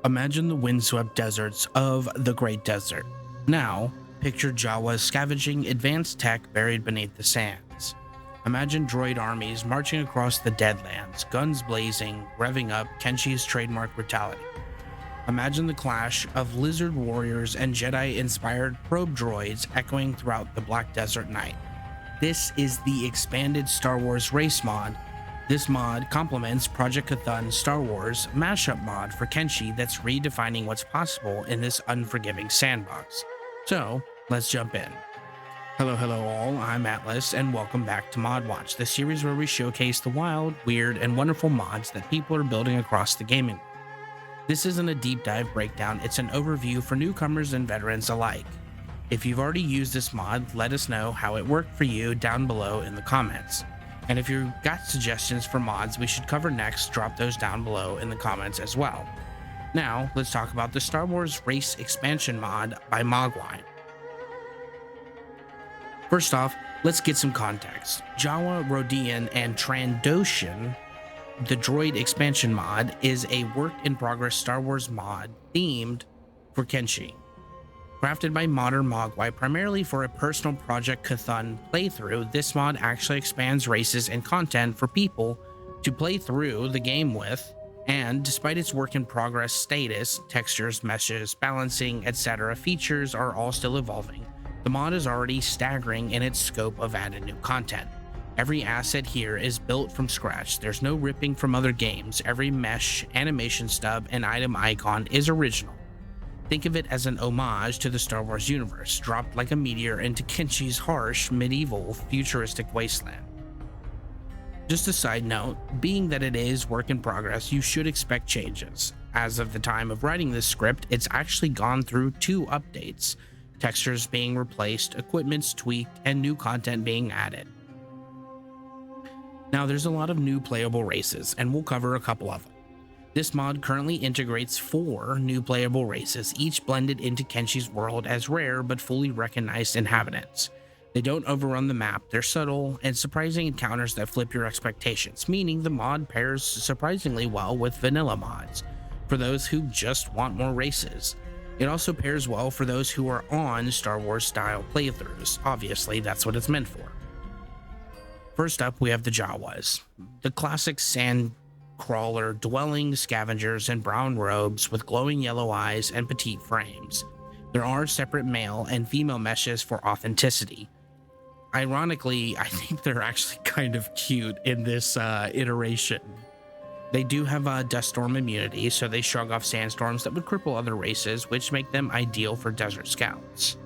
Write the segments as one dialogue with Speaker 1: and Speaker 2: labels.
Speaker 1: Imagine the windswept deserts of the Great Desert. Now, picture Jawas scavenging advanced tech buried beneath the sands. Imagine droid armies marching across the Deadlands, guns blazing, revving up Kenshi's trademark brutality. Imagine the clash of lizard warriors and Jedi-inspired probe droids echoing throughout the Black Desert night. This is the expanded Star Wars race mod. This mod complements Project Cthulhu's Star Wars mashup mod for Kenshi that's redefining what's possible in this unforgiving sandbox. So, let's jump in. Hello all, I'm Atlas, and welcome back to ModWatch, the series where we showcase the wild, weird, and wonderful mods that people are building across the gaming world. This isn't a deep dive breakdown, it's an overview for newcomers and veterans alike. If you've already used this mod, let us know how it worked for you down below in the comments. And if you've got suggestions for mods we should cover next, drop those down below in the comments as well. Now, let's talk about the Star Wars Race Expansion mod by Mogwai. First off, let's get some context. Jawa, Rodian, and Trandoshan, the droid expansion mod, is a work-in-progress Star Wars mod themed for Kenshi. Crafted by modern Mogwai primarily for a personal Project Cthulhu playthrough, this mod actually expands races and content for people to play through the game with, and despite its work-in-progress status, textures, meshes, balancing, etc., features are all still evolving. The mod is already staggering in its scope of added new content. Every asset here is built from scratch. There's no ripping from other games. Every mesh, animation stub, and item icon is original. Think of it as an homage to the Star Wars universe, dropped like a meteor into Kenshi's harsh, medieval, futuristic wasteland. Just a side note, being that it is work in progress, you should expect changes. As of the time of writing this script, it's actually gone through 2 updates. Textures being replaced, equipment's tweaked, and new content being added. Now there's a lot of new playable races, and we'll cover a couple of them. This mod currently integrates 4 new playable races, each blended into Kenshi's world as rare but fully recognized inhabitants. They don't overrun the map, they're subtle and surprising encounters that flip your expectations, meaning the mod pairs surprisingly well with vanilla mods, for those who just want more races. It also pairs well for those who are on Star Wars style playthroughs. Obviously, that's what it's meant for. First up, we have the Jawas, the classic sand crawler dwelling scavengers in brown robes with glowing yellow eyes and petite frames. There are separate male and female meshes for authenticity. Ironically, I think they're actually kind of cute in this iteration. They do have dust storm immunity, so they shrug off sandstorms that would cripple other races, which make them ideal for desert scouts.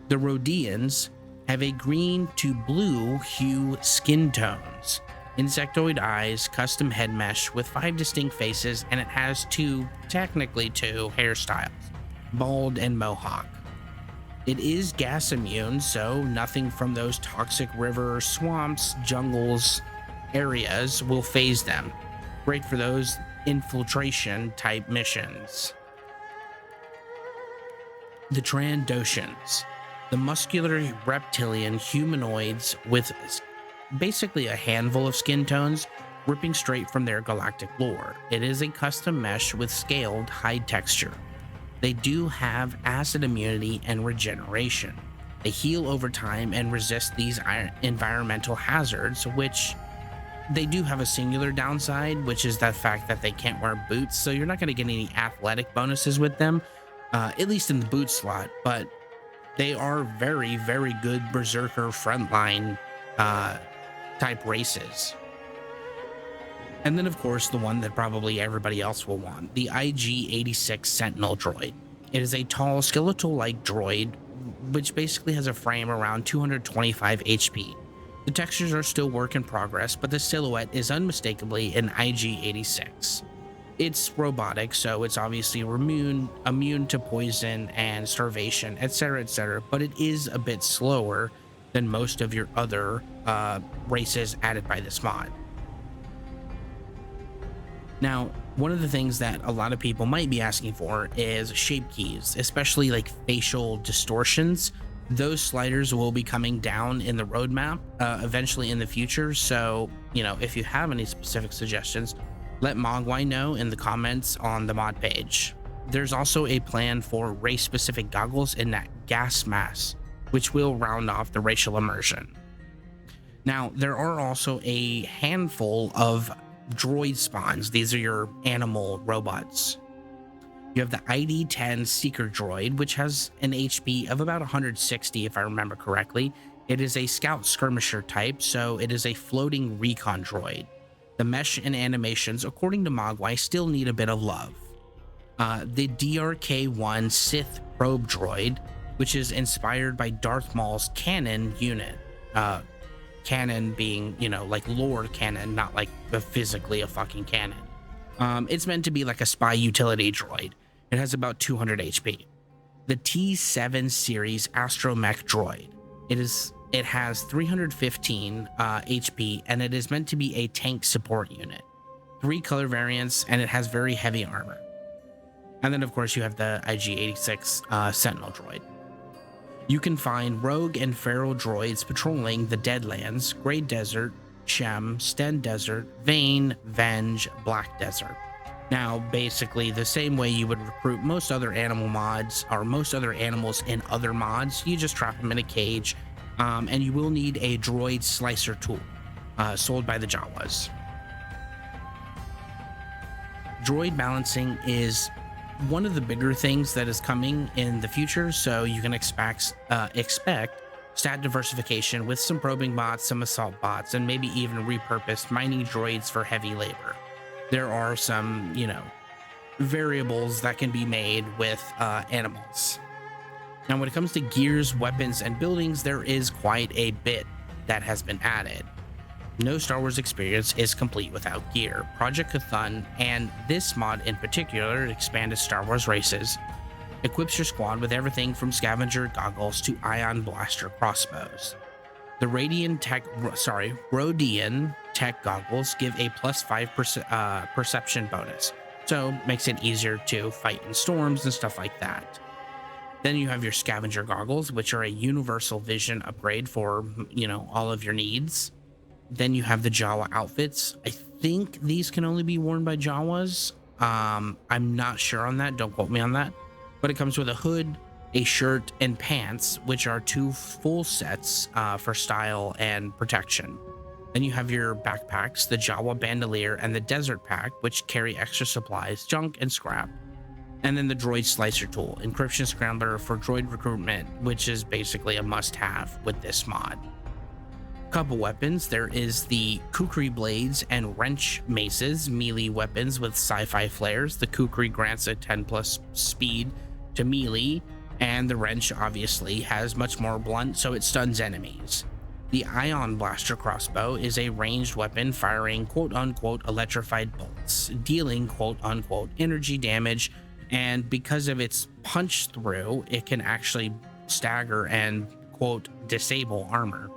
Speaker 1: The Rodians have a green to blue hue skin tones, insectoid eyes, custom head mesh with 5 distinct faces, and it has technically two hairstyles, bald and mohawk. It is gas immune, so nothing from those toxic river, swamps, jungles, areas will phase them. Great for those infiltration type missions. The Trandoshans, the muscular reptilian humanoids with basically a handful of skin tones ripping straight from their galactic lore. It is a custom mesh with scaled hide texture. They do have acid immunity and regeneration. They heal over time and resist these environmental hazards, which they do have a singular downside, which is the fact that they can't wear boots, so you're not going to get any athletic bonuses with them, at least in the boot slot, but they are very, very good berserker frontline type races. And then of course the one that probably everybody else will want, the IG-86 Sentinel droid. It is a tall skeletal-like droid which basically has a frame around 225 HP. The textures are still work in progress, but the silhouette is unmistakably an IG-86. It's robotic, so it's obviously immune to poison and starvation, etc., but it is a bit slower than most of your other races added by this mod. Now, one of the things that a lot of people might be asking for is shape keys, especially like facial distortions. Those sliders will be coming down in the roadmap eventually in the future, so if you have any specific suggestions, Let Mogwai know in the comments on the mod page. There's also a plan for race-specific goggles in that gas mask, which will round off the racial immersion. Now, there are also a handful of droid spawns. These are your animal robots. You have the ID-10 Seeker droid, which has an HP of about 160 if I remember correctly. It is a scout skirmisher type, so it is a floating recon droid. The mesh and animations, according to Mogwai, still need a bit of love. The DRK-1 Sith probe droid, which is inspired by Darth Maul's cannon unit. Cannon being, you know, like lore cannon, not like physically a fucking cannon. It's meant to be like a spy utility droid. It has about 200 HP. The T7 series astromech droid. It has 315 HP, and it is meant to be a tank support unit. 3 color variants, and it has very heavy armor. And then of course you have the IG-86 Sentinel droid. You can find rogue and feral droids patrolling the Deadlands, Grey Desert, Shem, Sten Desert, Vane, Venge, Black Desert. Now, basically the same way you would recruit most other animal mods or most other animals in other mods, you just trap them in a cage, and you will need a droid slicer tool sold by the Jawas. Droid balancing is one of the bigger things that is coming in the future, so you can expect stat diversification with some probing bots, some assault bots, and maybe even repurposed mining droids for heavy labor. There are some, you know, variables that can be made with animals. Now, when it comes to gears, weapons, and buildings, there is quite a bit that has been added. No Star Wars experience is complete without gear. Project Cthulhu, and this mod in particular, expanded Star Wars races, equips your squad with everything from scavenger goggles to ion blaster crossbows. The Rodian Tech goggles give a +5% perception bonus, so makes it easier to fight in storms and stuff like that. Then you have your scavenger goggles, which are a universal vision upgrade for, you know, all of your needs. Then you have the Jawa outfits. I think these can only be worn by Jawas. I'm not sure on that, don't quote me on that. But it comes with a hood, a shirt, and pants, which are 2 full sets for style and protection. Then you have your backpacks, the Jawa bandolier, and the desert pack, which carry extra supplies, junk, and scrap. And then the droid slicer tool, encryption scrambler for droid recruitment, which is basically a must-have with this mod. Couple weapons, there is the Kukri blades and wrench maces, melee weapons with sci-fi flares. The Kukri grants a 10+ speed to melee, and the wrench obviously has much more blunt, so it stuns enemies. The ion blaster crossbow is a ranged weapon firing quote-unquote electrified bolts, dealing quote-unquote energy damage, and because of its punch through, it can actually stagger and quote disable armor.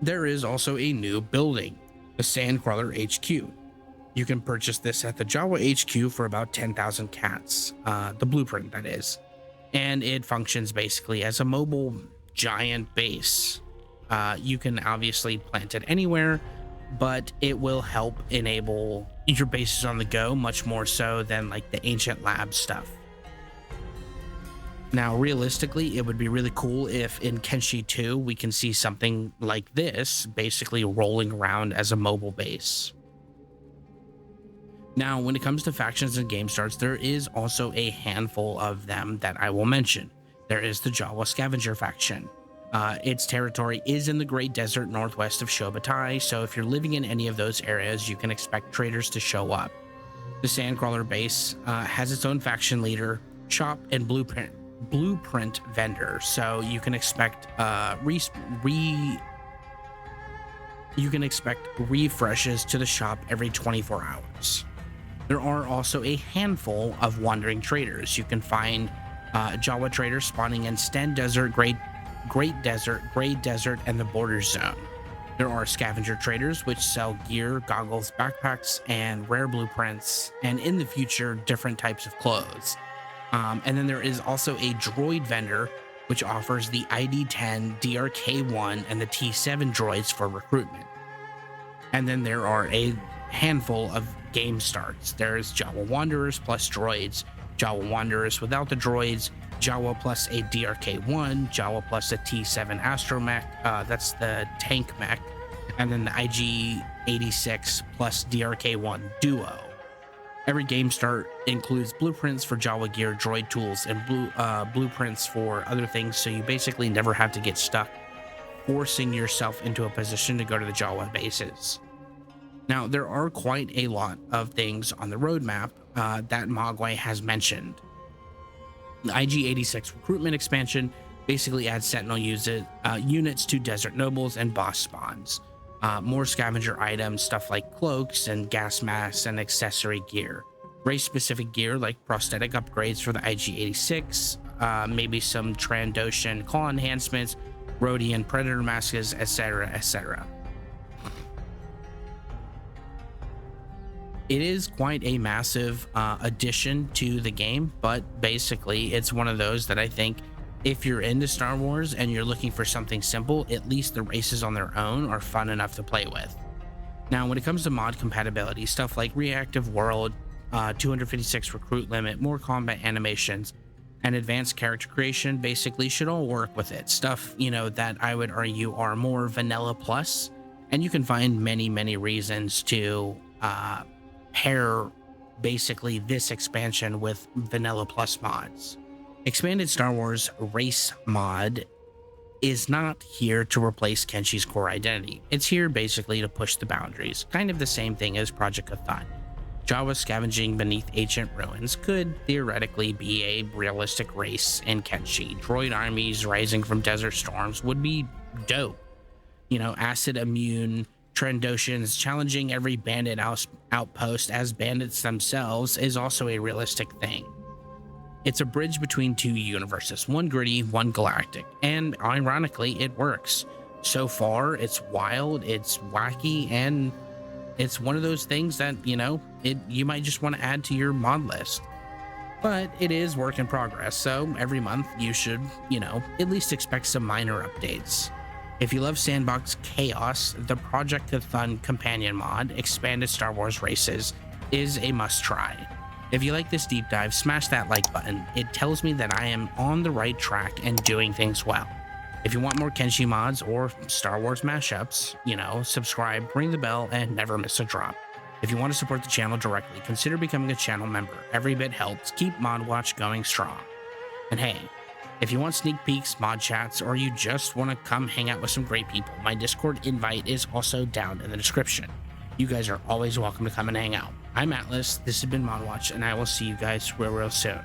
Speaker 1: There is also a new building, the Sandcrawler HQ. You can purchase this at the Jawa HQ for about 10,000 cats, the blueprint that is. And it functions basically as a mobile giant base. You can obviously plant it anywhere, but it will help enable your bases on the go much more so than like the ancient lab stuff. Now, realistically, it would be really cool if in Kenshi 2 we can see something like this, basically rolling around as a mobile base. Now, when it comes to factions and game starts, there is also a handful of them that I will mention. There is the Jawa Scavenger faction. Its territory is in the Great Desert northwest of Shobatai, so if you're living in any of those areas, you can expect traders to show up. The Sandcrawler base has its own faction leader, shop, and blueprint vendor, so you can expect refreshes to the shop every 24 hours. There are also a handful of wandering traders. You can find Jawa traders spawning in Sten Desert, Great Desert, Grey Desert, and the Border Zone. There are scavenger traders which sell gear, goggles, backpacks, and rare blueprints, and in the future, different types of clothes. And then there is also a droid vendor which offers the ID-10, DRK-1, and the T7 droids for recruitment. And then there are a handful of game starts. There's Jawa Wanderers plus droids, Jawa Wanderers without the droids, Jawa plus a DRK-1, Jawa plus a T-7 astromech, that's the tank mech, and then the IG-86 plus DRK-1 duo. Every game start includes blueprints for Jawa gear, droid tools, and blueprints for other things, so you basically never have to get stuck forcing yourself into a position to go to the Jawa bases. Now, there are quite a lot of things on the roadmap that Mogwai has mentioned. The IG-86 recruitment expansion basically adds Sentinel units to Desert Nobles and boss spawns. More scavenger items, stuff like cloaks and gas masks and accessory gear. Race-specific gear like prosthetic upgrades for the IG-86, maybe some Trandoshan claw enhancements, Rhodian predator masks, etc., etc. It is quite a massive addition to the game, but basically it's one of those that I think if you're into Star Wars and you're looking for something simple, at least the races on their own are fun enough to play with. Now, when it comes to mod compatibility, stuff like reactive world, 256 recruit limit, more combat animations, and advanced character creation basically should all work with it. Stuff, that I would argue are more vanilla plus, and you can find many reasons to pair basically this expansion with vanilla plus mods. Expanded Star Wars Race mod is not here to replace Kenshi's core identity. It's here basically to push the boundaries, kind of the same thing as Project Cthulhu. Jawa scavenging beneath ancient ruins could theoretically be a realistic race in Kenshi. Droid armies rising from desert storms would be dope. Acid immune Trandoshans challenging every bandit outpost as bandits themselves is also a realistic thing. It's a bridge between two universes, one gritty, one galactic, and ironically, it works. So far, it's wild, it's wacky, and it's one of those things that, you might just want to add to your mod list. But it is work in progress, so every month you should, at least expect some minor updates. If you love sandbox chaos, the Project Cthulhu companion mod, Expanded Star Wars Races, is a must-try. If you like this deep dive, smash that like button. It tells me that I am on the right track and doing things well. If you want more Kenshi mods or Star Wars mashups, subscribe, ring the bell, and never miss a drop. If you want to support the channel directly, consider becoming a channel member. Every bit helps keep ModWatch going strong. And hey, if you want sneak peeks, mod chats, or you just want to come hang out with some great people, my Discord invite is also down in the description. You guys are always welcome to come and hang out. I'm Atlas, this has been ModWatch, and I will see you guys real soon.